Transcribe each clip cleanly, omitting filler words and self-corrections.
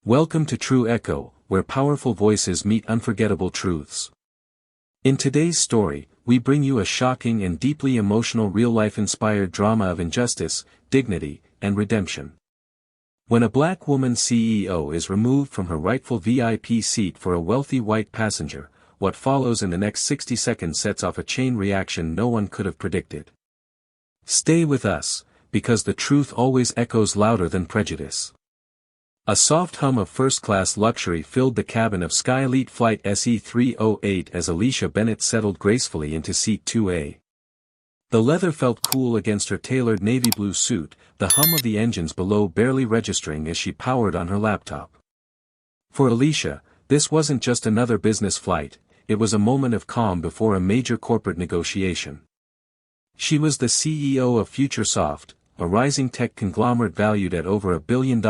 Welcome to True Echo, where powerful voices meet unforgettable truths. In today's story, we bring you a shocking and deeply emotional real-life-inspired drama of injustice, dignity, and redemption. When a black woman CEO is removed from her rightful VIP seat for a wealthy white passenger, what follows in the next 60 seconds sets off a chain reaction no one could have predicted. Stay with us, because the truth always echoes louder than prejudice. A soft hum of first-class luxury filled the cabin of Sky Elite Flight SE308 as Alicia Bennett settled gracefully into Seat 2A. The leather felt cool against her tailored navy blue suit, the hum of the engines below barely registering as she powered on her laptop. For Alicia, this wasn't just another business flight, it was a moment of calm before a major corporate negotiation. She was the CEO of FutureSoft, a rising tech conglomerate valued at over $1 billion,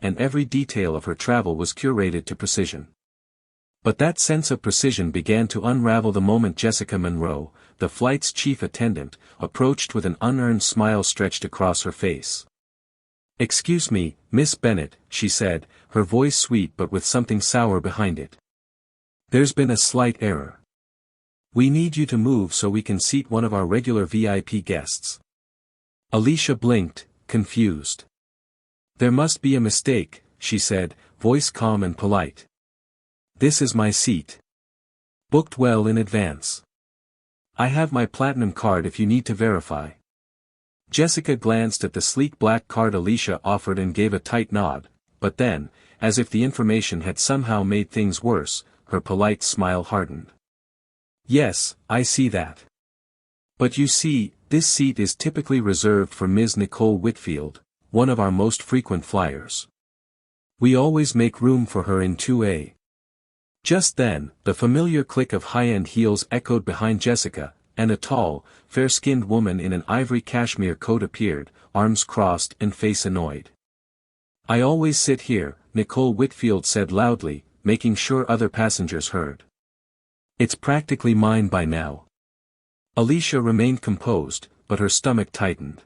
and every detail of her travel was curated to precision. But that sense of precision began to unravel the moment Jessica Monroe, the flight's chief attendant, approached with an unearned smile stretched across her face. "Excuse me, Miss Bennett," she said, her voice sweet but with something sour behind it. "There's been a slight error. We need you to move so we can seat one of our regular VIP guests." Alicia blinked, confused. "There must be a mistake," she said, voice calm and polite. "This is my seat. Booked well in advance. I have my platinum card if you need to verify." Jessica glanced at the sleek black card Alicia offered and gave a tight nod, but then, as if the information had somehow made things worse, her polite smile hardened. "Yes, I see that. But you see, this seat is typically reserved for Ms. Nicole Whitfield, one of our most frequent flyers. We always make room for her in 2A. Just then, the familiar click of high-end heels echoed behind Jessica, and a tall, fair-skinned woman in an ivory cashmere coat appeared, arms crossed and face annoyed. "I always sit here," Nicole Whitfield said loudly, making sure other passengers heard. "It's practically mine by now." Alicia remained composed, but her stomach tightened.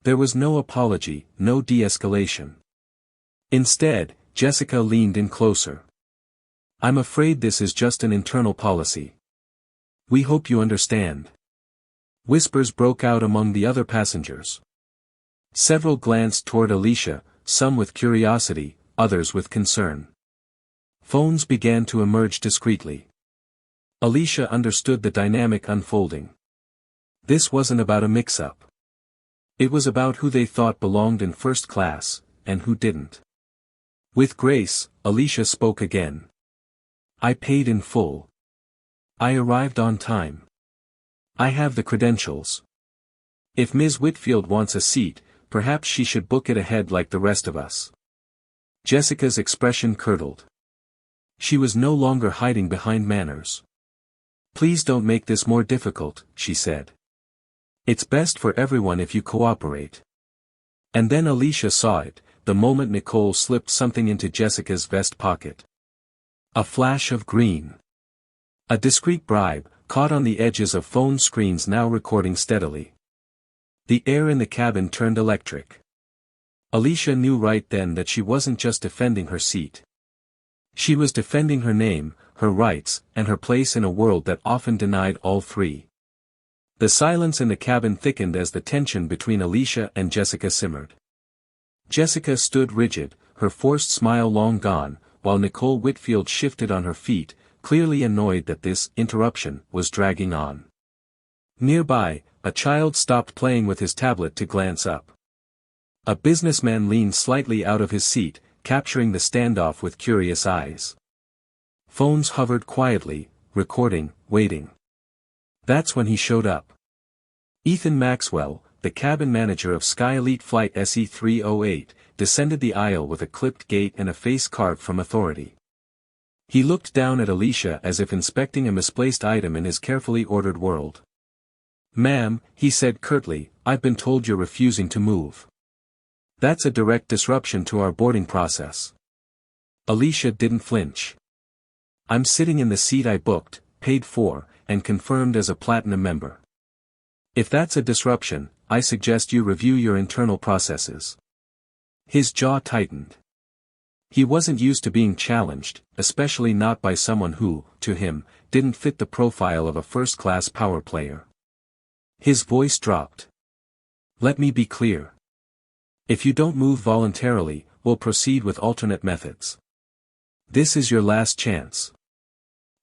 There was no apology, no de-escalation. Instead, Jessica leaned in closer. "I'm afraid this is just an internal policy. We hope you understand." Whispers broke out among the other passengers. Several glanced toward Alicia, some with curiosity, others with concern. Phones began to emerge discreetly. Alicia understood the dynamic unfolding. This wasn't about a mix-up. It was about who they thought belonged in first class, and who didn't. With grace, Alicia spoke again. "I paid in full. I arrived on time. I have the credentials. If Ms. Whitfield wants a seat, perhaps she should book it ahead like the rest of us." Jessica's expression curdled. She was no longer hiding behind manners. "Please don't make this more difficult," she said. "It's best for everyone if you cooperate." And then Alicia saw it, the moment Nicole slipped something into Jessica's vest pocket. A flash of green. A discreet bribe, caught on the edges of phone screens now recording steadily. The air in the cabin turned electric. Alicia knew right then that she wasn't just defending her seat. She was defending her name, her rights, and her place in a world that often denied all three. The silence in the cabin thickened as the tension between Alicia and Jessica simmered. Jessica stood rigid, her forced smile long gone, while Nicole Whitfield shifted on her feet, clearly annoyed that this interruption was dragging on. Nearby, a child stopped playing with his tablet to glance up. A businessman leaned slightly out of his seat, capturing the standoff with curious eyes. Phones hovered quietly, recording, waiting. That's when he showed up. Ethan Maxwell, the cabin manager of Sky Elite Flight SE308, descended the aisle with a clipped gait and a face carved from authority. He looked down at Alicia as if inspecting a misplaced item in his carefully ordered world. "Ma'am," he said curtly, "I've been told you're refusing to move. That's a direct disruption to our boarding process." Alicia didn't flinch. "I'm sitting in the seat I booked, paid for, and confirmed as a platinum member. If that's a disruption, I suggest you review your internal processes." His jaw tightened. He wasn't used to being challenged, especially not by someone who, to him, didn't fit the profile of a first-class power player. His voice dropped. "Let me be clear. If you don't move voluntarily, we'll proceed with alternate methods. This is your last chance."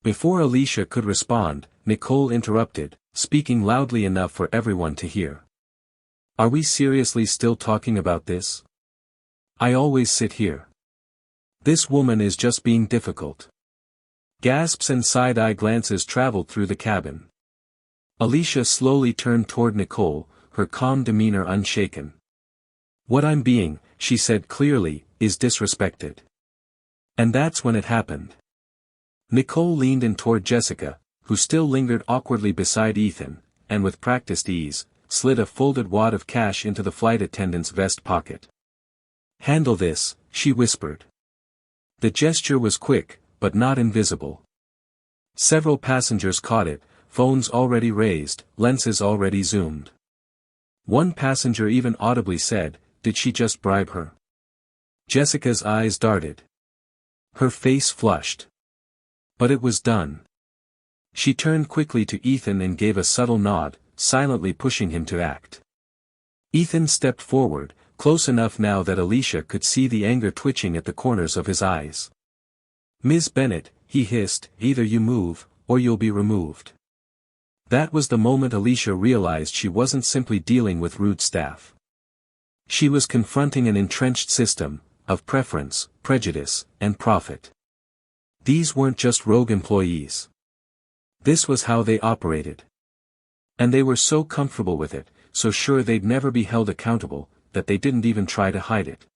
Before Alicia could respond, Nicole interrupted, speaking loudly enough for everyone to hear. "Are we seriously still talking about this? I always sit here. This woman is just being difficult." Gasps and side-eye glances traveled through the cabin. Alicia slowly turned toward Nicole, her calm demeanor unshaken. "What I'm being," she said clearly, "is disrespected." And that's when it happened. Nicole leaned in toward Jessica, who still lingered awkwardly beside Ethan, and with practiced ease, slid a folded wad of cash into the flight attendant's vest pocket. "Handle this," she whispered. The gesture was quick, but not invisible. Several passengers caught it, phones already raised, lenses already zoomed. One passenger even audibly said, "Did she just bribe her?" Jessica's eyes darted. Her face flushed. But it was done. She turned quickly to Ethan and gave a subtle nod, silently pushing him to act. Ethan stepped forward, close enough now that Alicia could see the anger twitching at the corners of his eyes. "Ms. Bennett," he hissed, "either you move, or you'll be removed." That was the moment Alicia realized she wasn't simply dealing with rude staff. She was confronting an entrenched system, of preference, prejudice, and profit. These weren't just rogue employees. This was how they operated. And they were so comfortable with it, so sure they'd never be held accountable, that they didn't even try to hide it.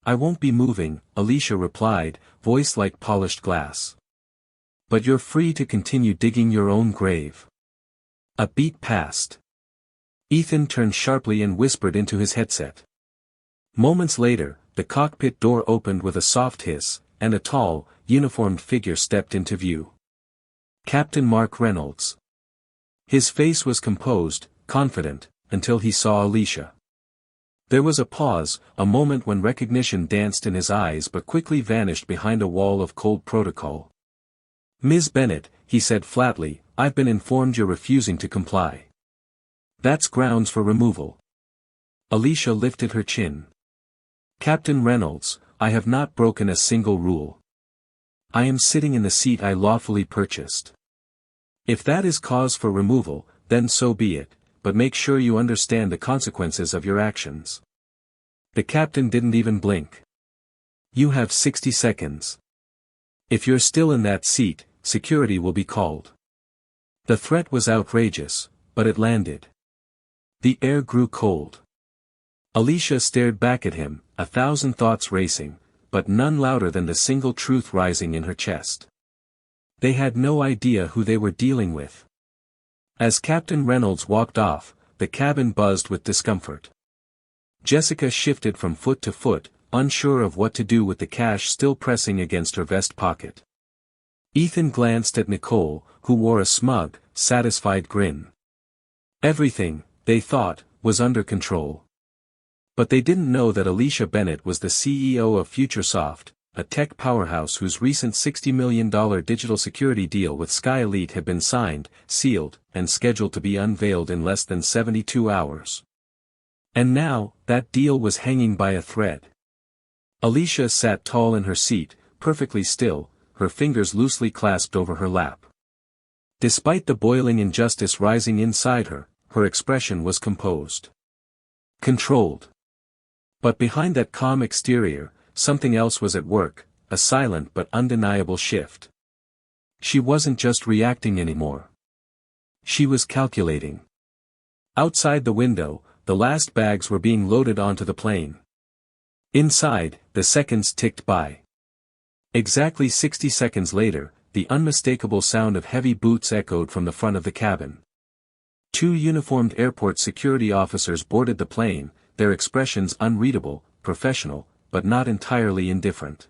"I won't be moving," Alicia replied, voice like polished glass. "But you're free to continue digging your own grave." A beat passed. Ethan turned sharply and whispered into his headset. Moments later, the cockpit door opened with a soft hiss, and a tall, uniformed figure stepped into view. Captain Mark Reynolds. His face was composed, confident, until he saw Alicia. There was a pause, a moment when recognition danced in his eyes but quickly vanished behind a wall of cold protocol. "Ms. Bennett," he said flatly, "I've been informed you're refusing to comply. That's grounds for removal." Alicia lifted her chin. "Captain Reynolds, I have not broken a single rule. I am sitting in the seat I lawfully purchased. If that is cause for removal, then so be it, but make sure you understand the consequences of your actions." The captain didn't even blink. "You have 60 seconds. If you're still in that seat, security will be called." The threat was outrageous, but it landed. The air grew cold. Alicia stared back at him, 1,000 thoughts racing, but none louder than the single truth rising in her chest. They had no idea who they were dealing with. As Captain Reynolds walked off, the cabin buzzed with discomfort. Jessica shifted from foot to foot, unsure of what to do with the cash still pressing against her vest pocket. Ethan glanced at Nicole, who wore a smug, satisfied grin. Everything, they thought, was under control. But they didn't know that Alicia Bennett was the CEO of FutureSoft, a tech powerhouse whose recent $60 million digital security deal with Sky Elite had been signed, sealed, and scheduled to be unveiled in less than 72 hours. And now, that deal was hanging by a thread. Alicia sat tall in her seat, perfectly still, her fingers loosely clasped over her lap. Despite the boiling injustice rising inside her, her expression was composed. Controlled. But behind that calm exterior, something else was at work, a silent but undeniable shift. She wasn't just reacting anymore. She was calculating. Outside the window, the last bags were being loaded onto the plane. Inside, the seconds ticked by. Exactly 60 seconds later, the unmistakable sound of heavy boots echoed from the front of the cabin. 2 uniformed airport security officers boarded the plane, their expressions unreadable, professional, but not entirely indifferent.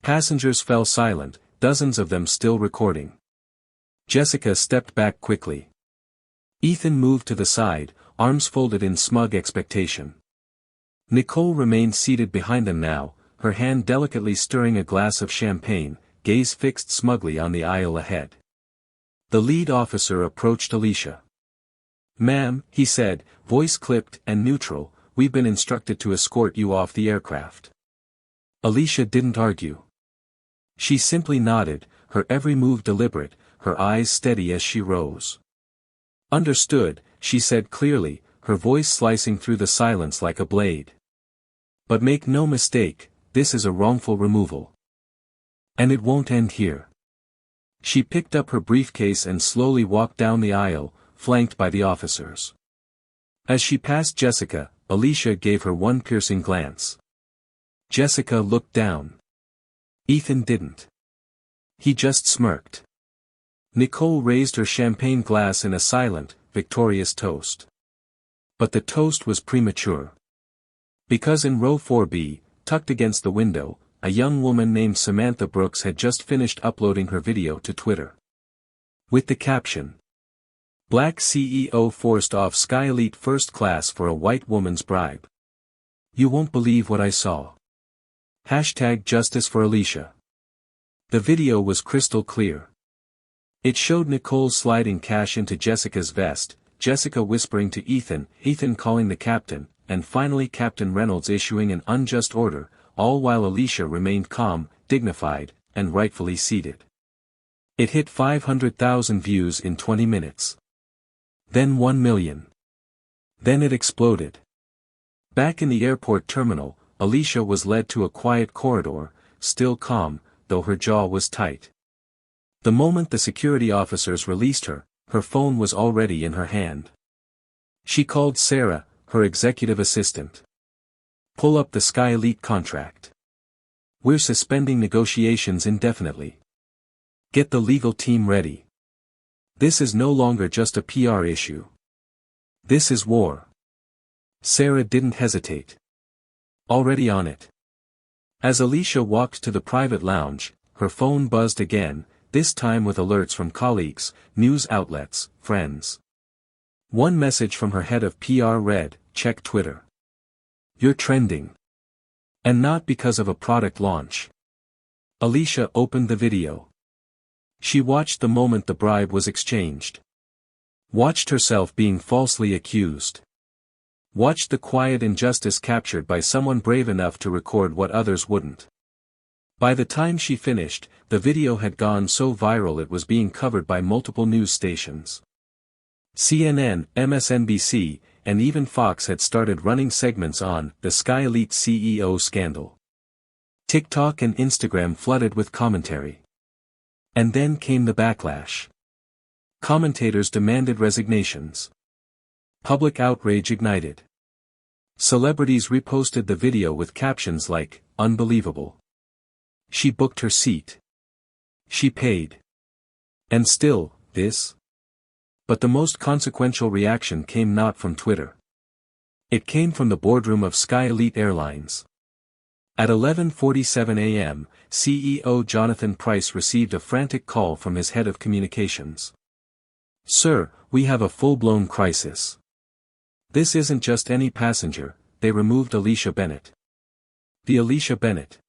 Passengers fell silent, dozens of them still recording. Jessica stepped back quickly. Ethan moved to the side, arms folded in smug expectation. Nicole remained seated behind them now, her hand delicately stirring a glass of champagne, gaze fixed smugly on the aisle ahead. The lead officer approached Alicia. "Ma'am," he said, voice clipped and neutral, "we've been instructed to escort you off the aircraft." Alicia didn't argue. She simply nodded, her every move deliberate, her eyes steady as she rose. "Understood," she said clearly, her voice slicing through the silence like a blade. "But make no mistake, this is a wrongful removal. And it won't end here." She picked up her briefcase and slowly walked down the aisle, flanked by the officers. As she passed Jessica, Alicia gave her one piercing glance. Jessica looked down. Ethan didn't. He just smirked. Nicole raised her champagne glass in a silent, victorious toast. But the toast was premature. Because in row 4B, tucked against the window, a young woman named Samantha Brooks had just finished uploading her video to Twitter. With the caption, "Black CEO forced off Sky Elite first class for a white woman's bribe. You won't believe what I saw. #Justice for Alicia." The video was crystal clear. It showed Nicole sliding cash into Jessica's vest, Jessica whispering to Ethan, Ethan calling the captain, and finally Captain Reynolds issuing an unjust order, all while Alicia remained calm, dignified, and rightfully seated. It hit 500,000 views in 20 minutes. Then 1 million. Then it exploded. Back in the airport terminal, Alicia was led to a quiet corridor, still calm, though her jaw was tight. The moment the security officers released her, her phone was already in her hand. She called Sarah, her executive assistant. "Pull up the Sky Elite contract. We're suspending negotiations indefinitely. Get the legal team ready. This is no longer just a PR issue. This is war." Sarah didn't hesitate. Already on it. As Alicia walked to the private lounge, her phone buzzed again, this time with alerts from colleagues, news outlets, friends. One message from her head of PR read, "Check Twitter. You're trending. And not because of a product launch." Alicia opened the video. She watched the moment the bribe was exchanged. Watched herself being falsely accused. Watched the quiet injustice captured by someone brave enough to record what others wouldn't. By the time she finished, the video had gone so viral it was being covered by multiple news stations. CNN, MSNBC, and even Fox had started running segments on the Sky Elite CEO scandal. TikTok and Instagram flooded with commentary. And then came the backlash. Commentators demanded resignations. Public outrage ignited. Celebrities reposted the video with captions like, "Unbelievable. She booked her seat. She paid. And still, this?" But the most consequential reaction came not from Twitter. It came from the boardroom of Sky Elite Airlines. At 11:47 a.m., CEO Jonathan Price received a frantic call from his head of communications. "Sir, we have a full-blown crisis. This isn't just any passenger," they removed Alicia Bennett. The Alicia Bennett,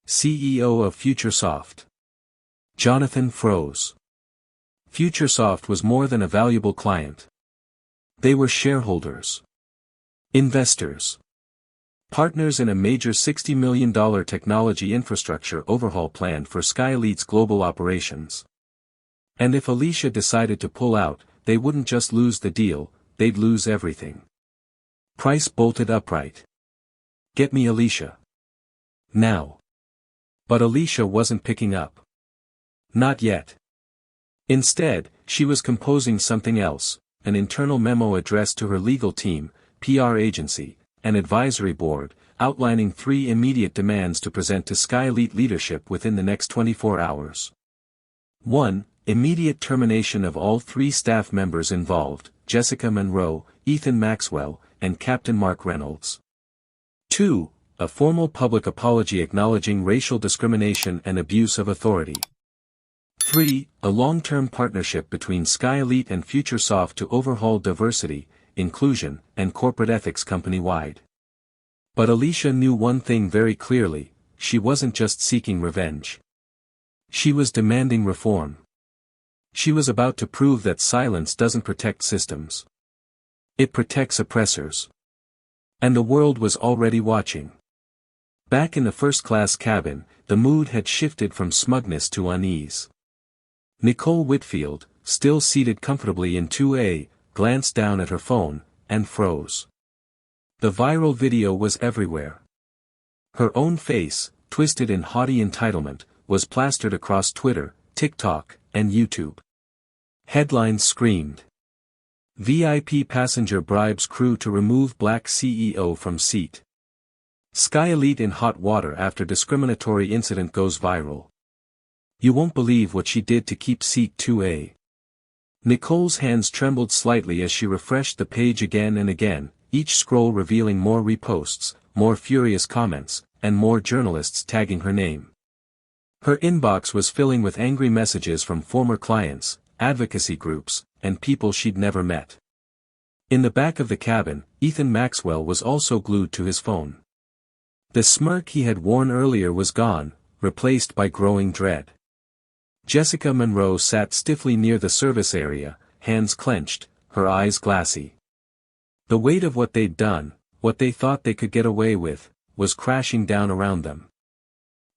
CEO of FutureSoft. Jonathan froze. FutureSoft was more than a valuable client. They were shareholders. Investors. Partners in a major $60 million technology infrastructure overhaul plan for Sky Elite's global operations. And if Alicia decided to pull out, they wouldn't just lose the deal, they'd lose everything. Price bolted upright. "Get me Alicia. Now." But Alicia wasn't picking up. Not yet. Instead, she was composing something else, an internal memo addressed to her legal team, PR agency, and advisory board, outlining 3 immediate demands to present to Sky Elite leadership within the next 24 hours. 1. Immediate termination of all 3 staff members involved, Jessica Monroe, Ethan Maxwell, and Captain Mark Reynolds. 2. A formal public apology acknowledging racial discrimination and abuse of authority. 3. A long-term partnership between Sky Elite and FutureSoft to overhaul diversity, inclusion, and corporate ethics company-wide. But Alicia knew one thing very clearly: she wasn't just seeking revenge. She was demanding reform. She was about to prove that silence doesn't protect systems. It protects oppressors. And the world was already watching. Back in the first-class cabin, the mood had shifted from smugness to unease. Nicole Whitfield, still seated comfortably in 2A, glanced down at her phone, and froze. The viral video was everywhere. Her own face, twisted in haughty entitlement, was plastered across Twitter, TikTok, and YouTube. Headlines screamed: VIP passenger bribes crew to remove black CEO from seat. Sky Elite in hot water after discriminatory incident goes viral. You won't believe what she did to keep seat 2A. Nicole's hands trembled slightly as she refreshed the page again and again, each scroll revealing more reposts, more furious comments, and more journalists tagging her name. Her inbox was filling with angry messages from former clients, advocacy groups, and people she'd never met. In the back of the cabin, Ethan Maxwell was also glued to his phone. The smirk he had worn earlier was gone, replaced by growing dread. Jessica Monroe sat stiffly near the service area, hands clenched, her eyes glassy. The weight of what they'd done, what they thought they could get away with, was crashing down around them.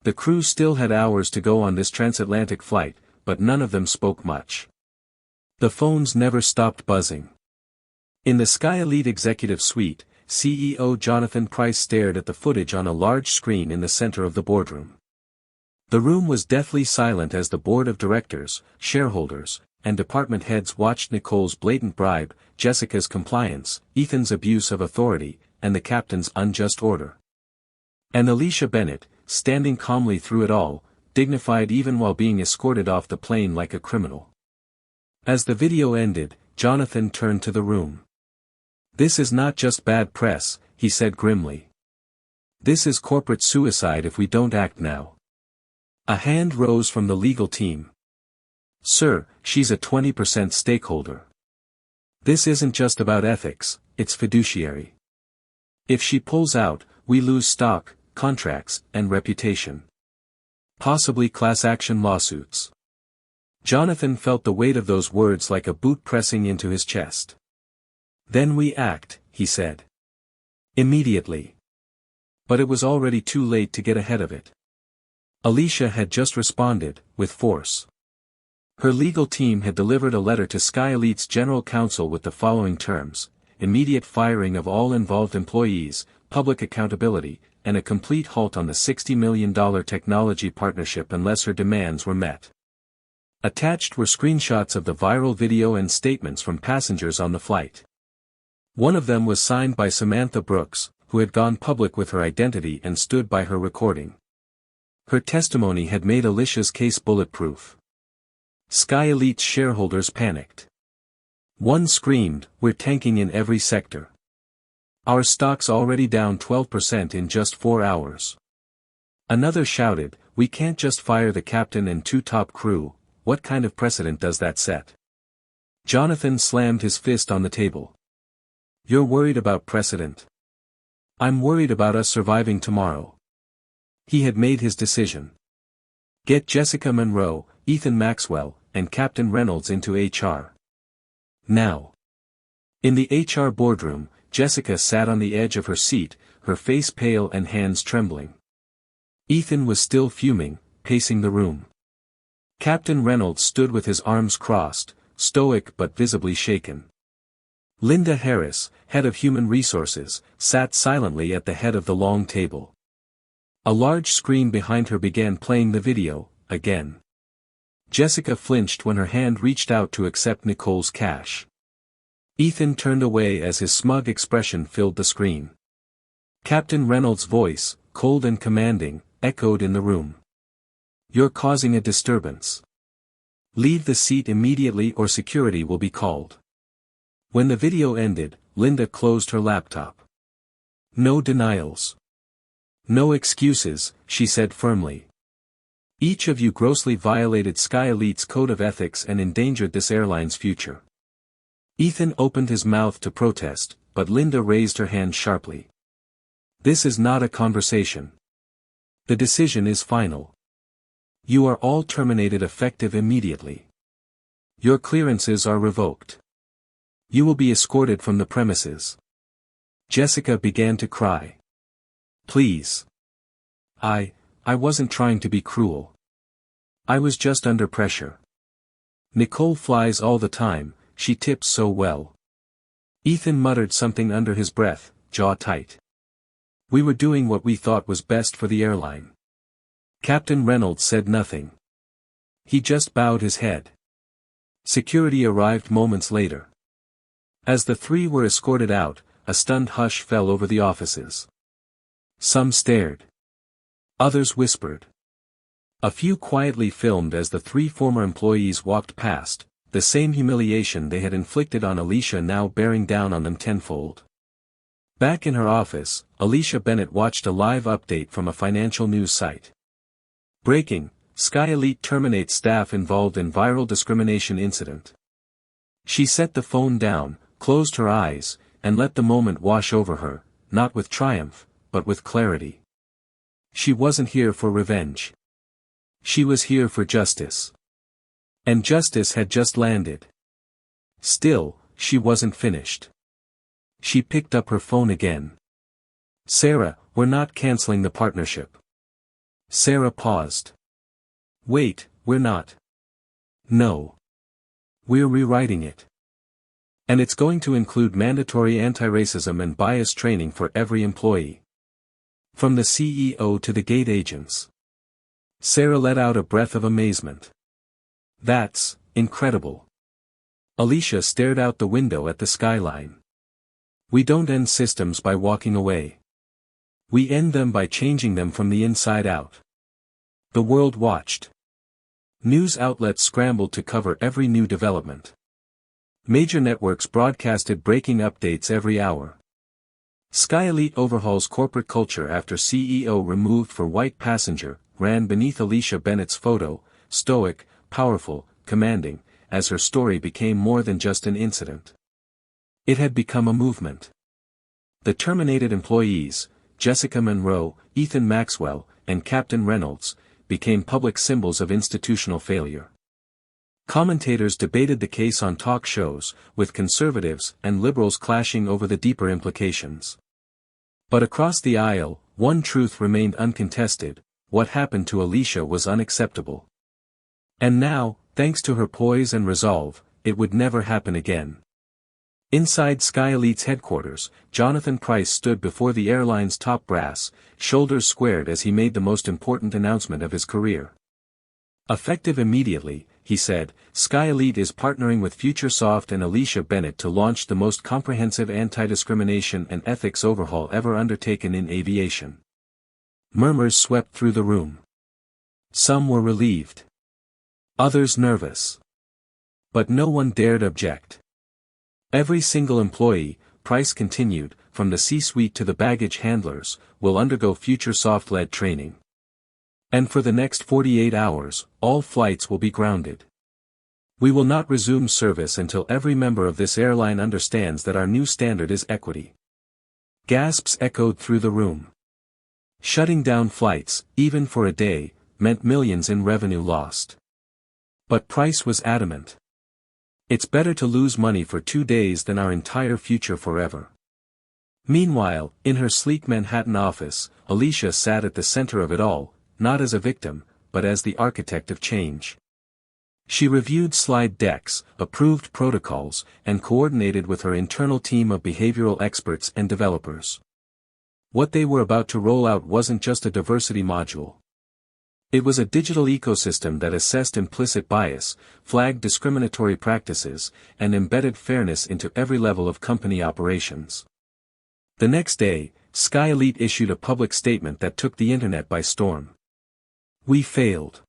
The crew still had hours to go on this transatlantic flight, but none of them spoke much. The phones never stopped buzzing. In the Sky Elite Executive Suite, CEO Jonathan Price stared at the footage on a large screen in the center of the boardroom. The room was deathly silent as the board of directors, shareholders, and department heads watched Nicole's blatant bribe, Jessica's compliance, Ethan's abuse of authority, and the captain's unjust order. And Alicia Bennett, standing calmly through it all, dignified even while being escorted off the plane like a criminal. As the video ended, Jonathan turned to the room. "This is not just bad press," he said grimly. "This is corporate suicide if we don't act now." A hand rose from the legal team. "Sir, she's a 20% stakeholder. This isn't just about ethics, it's fiduciary. If she pulls out, we lose stock, contracts, and reputation. Possibly class action lawsuits." Jonathan felt the weight of those words like a boot pressing into his chest. "Then we act," he said. "Immediately." But it was already too late to get ahead of it. Alicia had just responded, with force. Her legal team had delivered a letter to Sky Elite's general counsel with the following terms: immediate firing of all involved employees, public accountability, and a complete halt on the $60 million technology partnership unless her demands were met. Attached were screenshots of the viral video and statements from passengers on the flight. One of them was signed by Samantha Brooks, who had gone public with her identity and stood by her recording. Her testimony had made Alicia's case bulletproof. Sky Elite's shareholders panicked. One screamed, "We're tanking in every sector. Our stock's already down 12% in just 4 hours." Another shouted, "We can't just fire the captain and 2 top crew, what kind of precedent does that set?" Jonathan slammed his fist on the table. "You're worried about precedent? I'm worried about us surviving tomorrow." He had made his decision. Get Jessica Monroe, Ethan Maxwell, and Captain Reynolds into HR. Now. In the HR boardroom, Jessica sat on the edge of her seat, her face pale and hands trembling. Ethan was still fuming, pacing the room. Captain Reynolds stood with his arms crossed, stoic but visibly shaken. Linda Harris, head of human resources, sat silently at the head of the long table. A large screen behind her began playing the video, again. Jessica flinched when her hand reached out to accept Nicole's cash. Ethan turned away as his smug expression filled the screen. Captain Reynolds' voice, cold and commanding, echoed in the room. "You're causing a disturbance. Leave the seat immediately or security will be called." When the video ended, Linda closed her laptop. "No denials. No excuses," she said firmly. "Each of you grossly violated Sky Elite's code of ethics and endangered this airline's future." Ethan opened his mouth to protest, but Linda raised her hand sharply. This is not a conversation. The decision is final. You are all terminated effective immediately. Your clearances are revoked. You will be escorted from the premises. Jessica began to cry. Please. I wasn't trying to be cruel. I was just under pressure. Nicole flies all the time, she tips so well. Ethan muttered something under his breath, jaw tight. We were doing what we thought was best for the airline. Captain Reynolds said nothing. He just bowed his head. Security arrived moments later. As the three were escorted out, a stunned hush fell over the offices. Some stared. Others whispered. A few quietly filmed as the three former employees walked past, the same humiliation they had inflicted on Alicia now bearing down on them tenfold. Back in her office, Alicia Bennett watched a live update from a financial news site. Breaking: Sky Elite terminates staff involved in viral discrimination incident. She set the phone down, closed her eyes, and let the moment wash over her, not with triumph, but with clarity. She wasn't here for revenge. She was here for justice. And justice had just landed. Still, she wasn't finished. She picked up her phone again. Sarah, we're not canceling the partnership. Sarah paused. Wait, we're not. No. We're rewriting it. And it's going to include mandatory anti-racism and bias training for every employee. From the CEO to the gate agents. Sarah let out a breath of amazement. That's incredible. Alicia stared out the window at the skyline. We don't end systems by walking away. We end them by changing them from the inside out. The world watched. News outlets scrambled to cover every new development. Major networks broadcasted breaking updates every hour. Sky Elite overhauls corporate culture after CEO removed for white passenger, ran beneath Alicia Bennett's photo, stoic, powerful, commanding, as her story became more than just an incident. It had become a movement. The terminated employees, Jessica Monroe, Ethan Maxwell, and Captain Reynolds, became public symbols of institutional failure. Commentators debated the case on talk shows, with conservatives and liberals clashing over the deeper implications. But across the aisle, one truth remained uncontested: what happened to Alicia was unacceptable. And now, thanks to her poise and resolve, it would never happen again. Inside Sky Elite's headquarters, Jonathan Price stood before the airline's top brass, shoulders squared as he made the most important announcement of his career. Effective immediately, he said, Sky Elite is partnering with FutureSoft and Alicia Bennett to launch the most comprehensive anti-discrimination and ethics overhaul ever undertaken in aviation. Murmurs swept through the room. Some were relieved. Others nervous. But no one dared object. Every single employee, Price continued, from the C-suite to the baggage handlers, will undergo FutureSoft-led training. And for the next 48 hours, all flights will be grounded. We will not resume service until every member of this airline understands that our new standard is equity. Gasps echoed through the room. Shutting down flights, even for a day, meant millions in revenue lost. But Price was adamant. It's better to lose money for 2 days than our entire future forever. Meanwhile, in her sleek Manhattan office, Alicia sat at the center of it all, not as a victim, but as the architect of change. She reviewed slide decks, approved protocols, and coordinated with her internal team of behavioral experts and developers. What they were about to roll out wasn't just a diversity module. It was a digital ecosystem that assessed implicit bias, flagged discriminatory practices, and embedded fairness into every level of company operations. The next day, Sky Elite issued a public statement that took the internet by storm. We failed.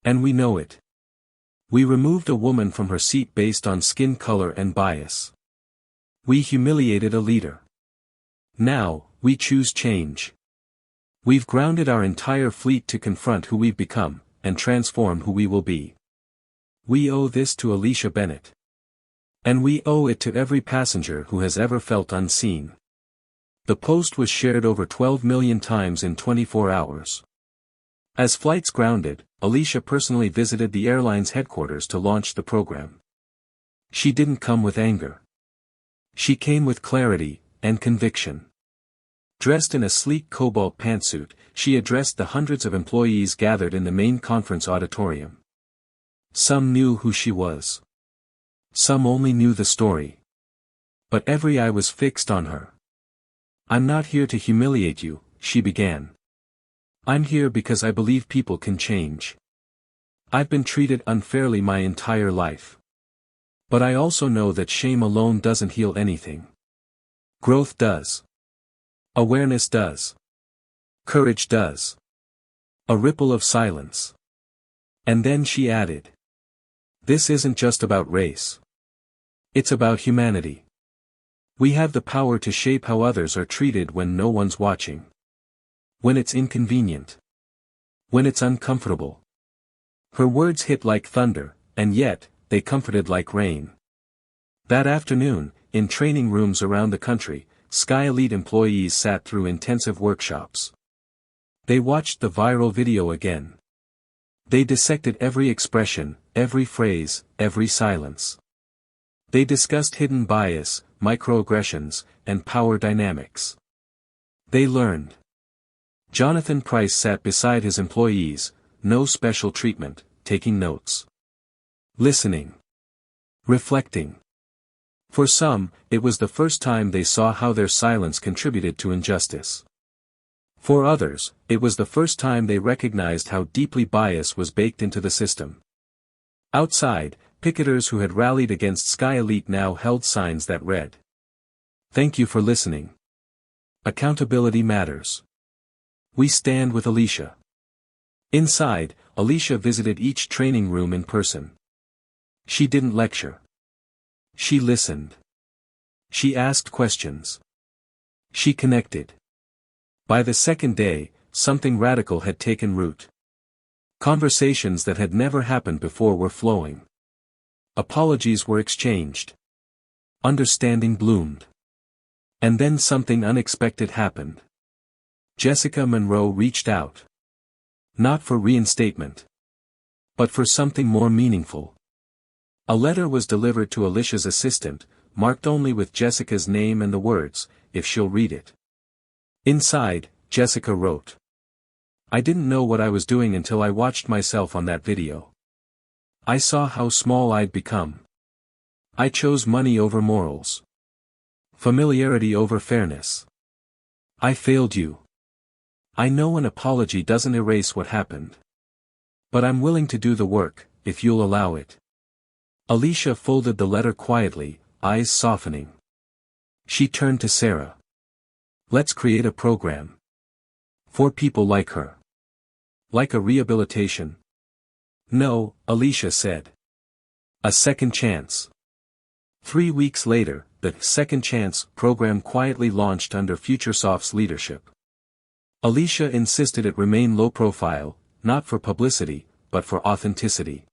And we know it. We removed a woman from her seat based on skin color and bias. We humiliated a leader. Now, we choose change. We've grounded our entire fleet to confront who we've become, and transform who we will be. We owe this to Alicia Bennett. And we owe it to every passenger who has ever felt unseen. The post was shared over 12 million times in 24 hours. As flights grounded, Alicia personally visited the airline's headquarters to launch the program. She didn't come with anger. She came with clarity and conviction. Dressed in a sleek cobalt pantsuit, she addressed the hundreds of employees gathered in the main conference auditorium. Some knew who she was. Some only knew the story. But every eye was fixed on her. "I'm not here to humiliate you," she began. "I'm here because I believe people can change. I've been treated unfairly my entire life. But I also know that shame alone doesn't heal anything. Growth does. Awareness does. Courage does. A ripple of silence." And then she added, "This isn't just about race. It's about humanity. We have the power to shape how others are treated when no one's watching. When it's inconvenient. When it's uncomfortable." Her words hit like thunder, and yet, they comforted like rain. That afternoon, in training rooms around the country, Sky Elite employees sat through intensive workshops. They watched the viral video again. They dissected every expression, every phrase, every silence. They discussed hidden bias, microaggressions, and power dynamics. They learned. Jonathan Price sat beside his employees, no special treatment, taking notes. Listening. Reflecting. For some, it was the first time they saw how their silence contributed to injustice. For others, it was the first time they recognized how deeply bias was baked into the system. Outside, picketers who had rallied against Sky Elite now held signs that read, "Thank you for listening. Accountability matters. We stand with Alicia." Inside, Alicia visited each training room in person. She didn't lecture. She listened. She asked questions. She connected. By the second day, something radical had taken root. Conversations that had never happened before were flowing. Apologies were exchanged. Understanding bloomed. And then something unexpected happened. Jessica Monroe reached out. Not for reinstatement. But for something more meaningful. A letter was delivered to Alicia's assistant, marked only with Jessica's name and the words, "If she'll read it." Inside, Jessica wrote, "I didn't know what I was doing until I watched myself on that video. I saw how small I'd become. I chose money over morals. Familiarity over fairness. I failed you. I know an apology doesn't erase what happened. But I'm willing to do the work, if you'll allow it." Alicia folded the letter quietly, eyes softening. She turned to Sarah. "Let's create a program. For people like her. Like a rehabilitation." "No," Alicia said. "A second chance." 3 weeks later, the Second Chance program quietly launched under FutureSoft's leadership. Alicia insisted it remain low profile, not for publicity, but for authenticity.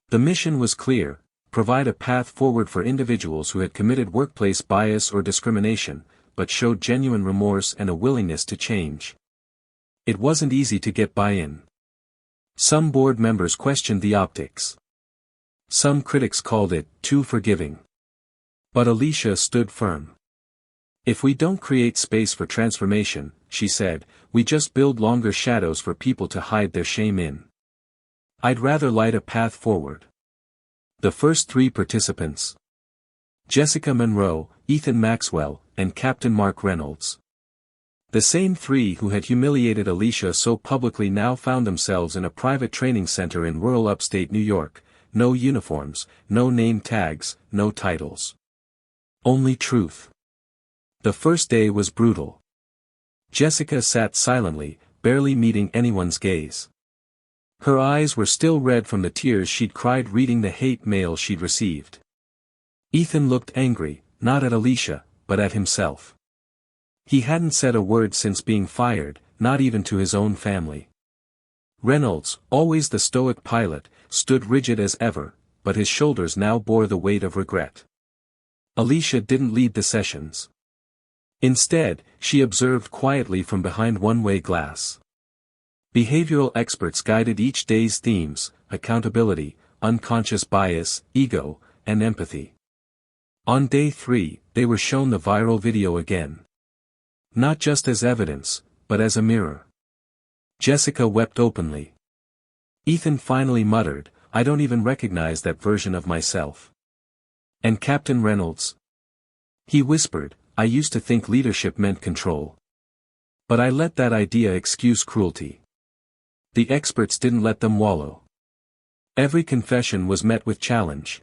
The mission was clear: provide a path forward for individuals who had committed workplace bias or discrimination, but showed genuine remorse and a willingness to change. It wasn't easy to get buy-in. Some board members questioned the optics. Some critics called it too forgiving. But Alicia stood firm. "If we don't create space for transformation," she said, "we just build longer shadows for people to hide their shame in. I'd rather light a path forward." The first 3 participants: Jessica Monroe, Ethan Maxwell, and Captain Mark Reynolds. The same 3 who had humiliated Alicia so publicly now found themselves in a private training center in rural upstate New York. No uniforms, no name tags, no titles. Only truth. The first day was brutal. Jessica sat silently, barely meeting anyone's gaze. Her eyes were still red from the tears she'd cried reading the hate mail she'd received. Ethan looked angry, not at Alicia, but at himself. He hadn't said a word since being fired, not even to his own family. Reynolds, always the stoic pilot, stood rigid as ever, but his shoulders now bore the weight of regret. Alicia didn't lead the sessions. Instead, she observed quietly from behind one-way glass. Behavioral experts guided each day's themes: accountability, unconscious bias, ego, and empathy. On day 3, they were shown the viral video again. Not just as evidence, but as a mirror. Jessica wept openly. Ethan finally muttered, "I don't even recognize that version of myself." And Captain Reynolds? He whispered, "I used to think leadership meant control. But I let that idea excuse cruelty." The experts didn't let them wallow. Every confession was met with challenge.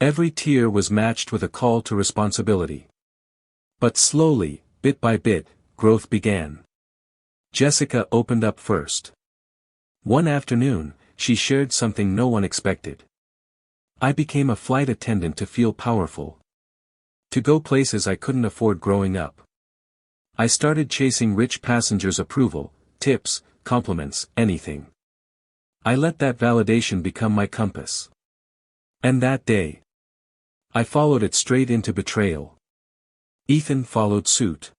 Every tear was matched with a call to responsibility. But slowly, bit by bit, growth began. Jessica opened up first. One afternoon, she shared something no one expected. "I became a flight attendant to feel powerful. To go places I couldn't afford growing up. I started chasing rich passengers' approval, tips, compliments, anything. I let that validation become my compass. And that day, I followed it straight into betrayal." Ethan followed suit.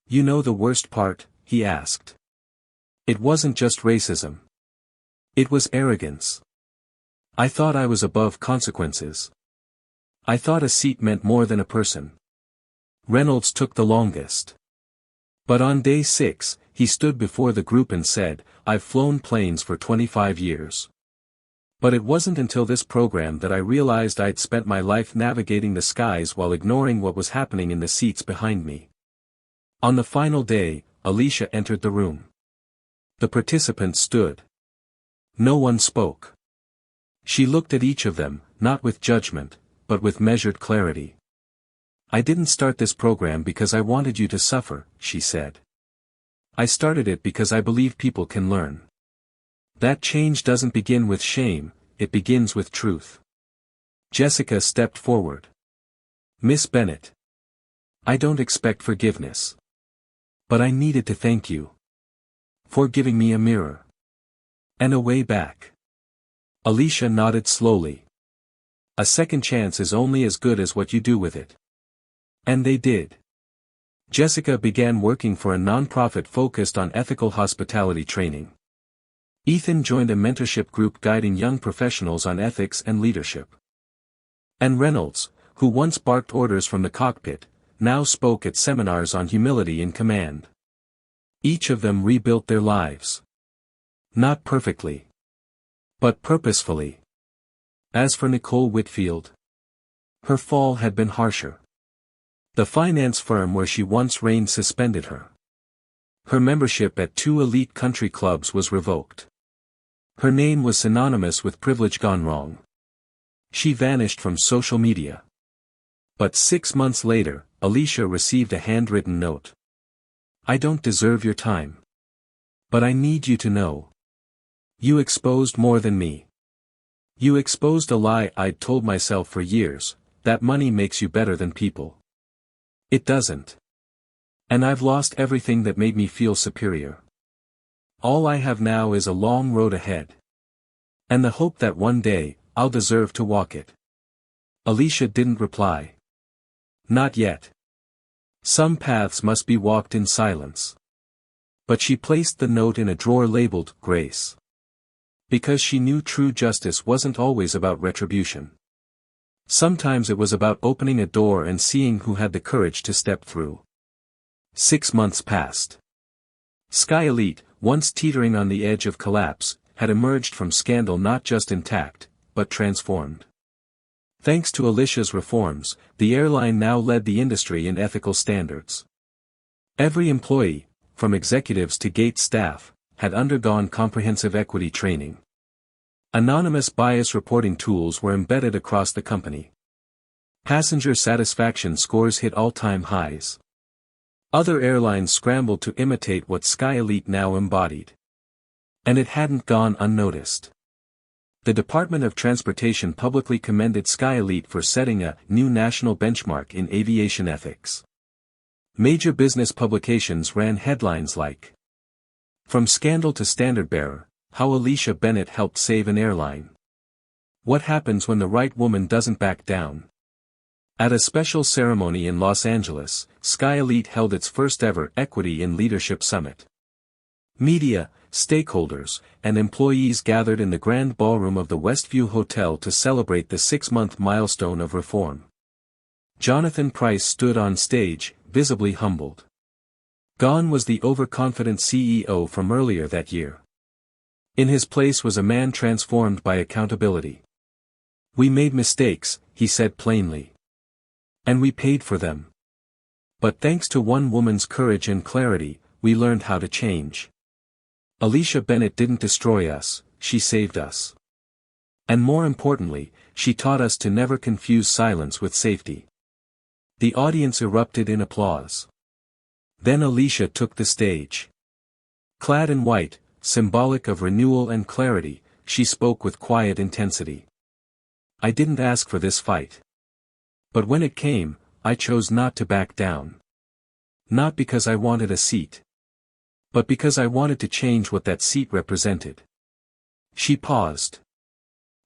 "You know the worst part?" he asked. "It wasn't just racism. It was arrogance. I thought I was above consequences. I thought a seat meant more than a person." Reynolds took the longest. But on day 6, he stood before the group and said, "I've flown planes for 25 years. But it wasn't until this program that I realized I'd spent my life navigating the skies while ignoring what was happening in the seats behind me." On the final day, Alicia entered the room. The participants stood. No one spoke. She looked at each of them, not with judgment, but with measured clarity. "I didn't start this program because I wanted you to suffer," she said. "I started it because I believe people can learn. That change doesn't begin with shame, it begins with truth." Jessica stepped forward. "Miss Bennett. I don't expect forgiveness. But I needed to thank you. For giving me a mirror. And a way back." Alicia nodded slowly. "A second chance is only as good as what you do with it." And they did. Jessica began working for a nonprofit focused on ethical hospitality training. Ethan joined a mentorship group guiding young professionals on ethics and leadership. And Reynolds, who once barked orders from the cockpit, now spoke at seminars on humility in command. Each of them rebuilt their lives. Not perfectly, but purposefully. As for Nicole Whitfield, her fall had been harsher. The finance firm where she once reigned suspended her. Her membership at 2 elite country clubs was revoked. Her name was synonymous with privilege gone wrong. She vanished from social media. But 6 months later, Alicia received a handwritten note. "I don't deserve your time. But I need you to know. You exposed more than me. You exposed a lie I'd told myself for years, that money makes you better than people. It doesn't. And I've lost everything that made me feel superior. All I have now is a long road ahead. And the hope that one day, I'll deserve to walk it." Alicia didn't reply. Not yet. Some paths must be walked in silence. But she placed the note in a drawer labeled Grace. Because she knew true justice wasn't always about retribution. Sometimes it was about opening a door and seeing who had the courage to step through. 6 months passed. Sky Elite, once teetering on the edge of collapse, had emerged from scandal not just intact, but transformed. Thanks to Alicia's reforms, the airline now led the industry in ethical standards. Every employee, from executives to gate staff, had undergone comprehensive equity training. Anonymous bias reporting tools were embedded across the company. Passenger satisfaction scores hit all-time highs. Other airlines scrambled to imitate what Sky Elite now embodied. And it hadn't gone unnoticed. The Department of Transportation publicly commended Sky Elite for setting a new national benchmark in aviation ethics. Major business publications ran headlines like, "From Scandal to Standard Bearer, How Alicia Bennett Helped Save an Airline. What Happens When the Right Woman Doesn't Back Down." At a special ceremony in Los Angeles, Sky Elite held its first ever Equity in Leadership Summit. Media, stakeholders, and employees gathered in the grand ballroom of the Westview Hotel to celebrate the 6-month milestone of reform. Jonathan Price stood on stage, visibly humbled. Gone was the overconfident CEO from earlier that year. In his place was a man transformed by accountability. "We made mistakes," he said plainly. "And we paid for them. But thanks to one woman's courage and clarity, we learned how to change. Alicia Bennett didn't destroy us, she saved us. And more importantly, she taught us to never confuse silence with safety." The audience erupted in applause. Then Alicia took the stage. Clad in white, symbolic of renewal and clarity, she spoke with quiet intensity. "I didn't ask for this fight. But when it came, I chose not to back down. Not because I wanted a seat. But because I wanted to change what that seat represented." She paused.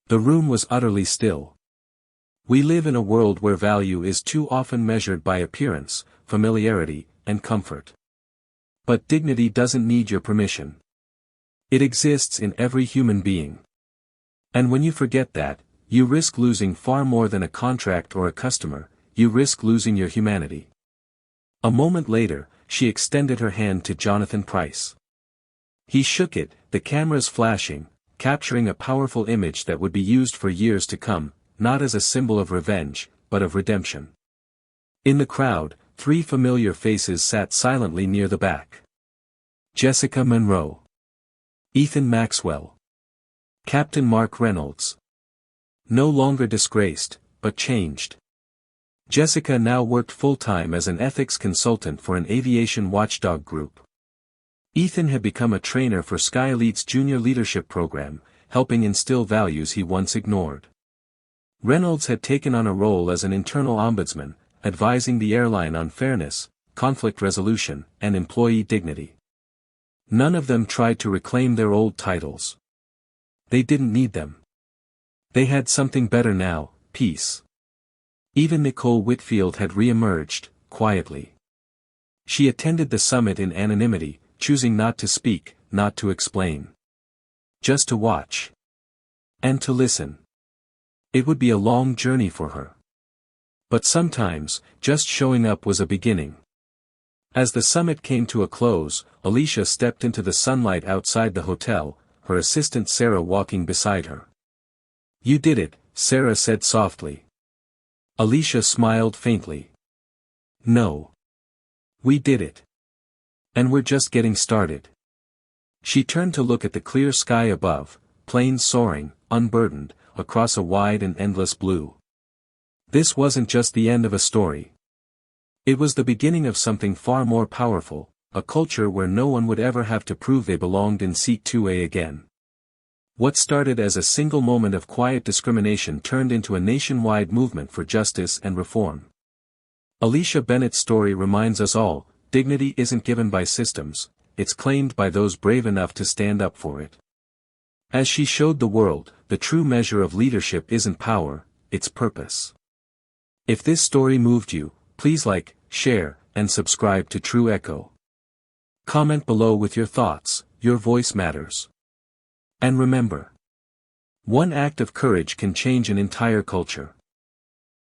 The room was utterly still. We live in a world where value is too often measured by appearance, familiarity, and comfort. But dignity doesn't need your permission. It exists in every human being. And when you forget that, you risk losing far more than a contract or a customer, you risk losing your humanity. A moment later, she extended her hand to Jonathan Price. He shook it, the cameras flashing, capturing a powerful image that would be used for years to come, not as a symbol of revenge, but of redemption. In the crowd, 3 familiar faces sat silently near the back. Jessica Monroe. Ethan Maxwell. Captain Mark Reynolds. No longer disgraced, but changed. Jessica now worked full-time as an ethics consultant for an aviation watchdog group. Ethan had become a trainer for Sky Elite's junior leadership program, helping instill values he once ignored. Reynolds had taken on a role as an internal ombudsman, advising the airline on fairness, conflict resolution, and employee dignity. None of them tried to reclaim their old titles. They didn't need them. They had something better now, peace. Even Nicole Whitfield had re-emerged, quietly. She attended the summit in anonymity, choosing not to speak, not to explain. Just to watch. And to listen. It would be a long journey for her. But sometimes, just showing up was a beginning. As the summit came to a close, Alicia stepped into the sunlight outside the hotel, her assistant Sarah walking beside her. "You did it," Sarah said softly. Alicia smiled faintly. "No. We did it. And we're just getting started." She turned to look at the clear sky above, planes soaring, unburdened, across a wide and endless blue. This wasn't just the end of a story. It was the beginning of something far more powerful, a culture where no one would ever have to prove they belonged in Seat 2A again. What started as a single moment of quiet discrimination turned into a nationwide movement for justice and reform. Alicia Bennett's story reminds us all, dignity isn't given by systems, it's claimed by those brave enough to stand up for it. As she showed the world, the true measure of leadership isn't power, it's purpose. If this story moved you, please like, share, and subscribe to True Echo. Comment below with your thoughts, your voice matters. And remember, one act of courage can change an entire culture.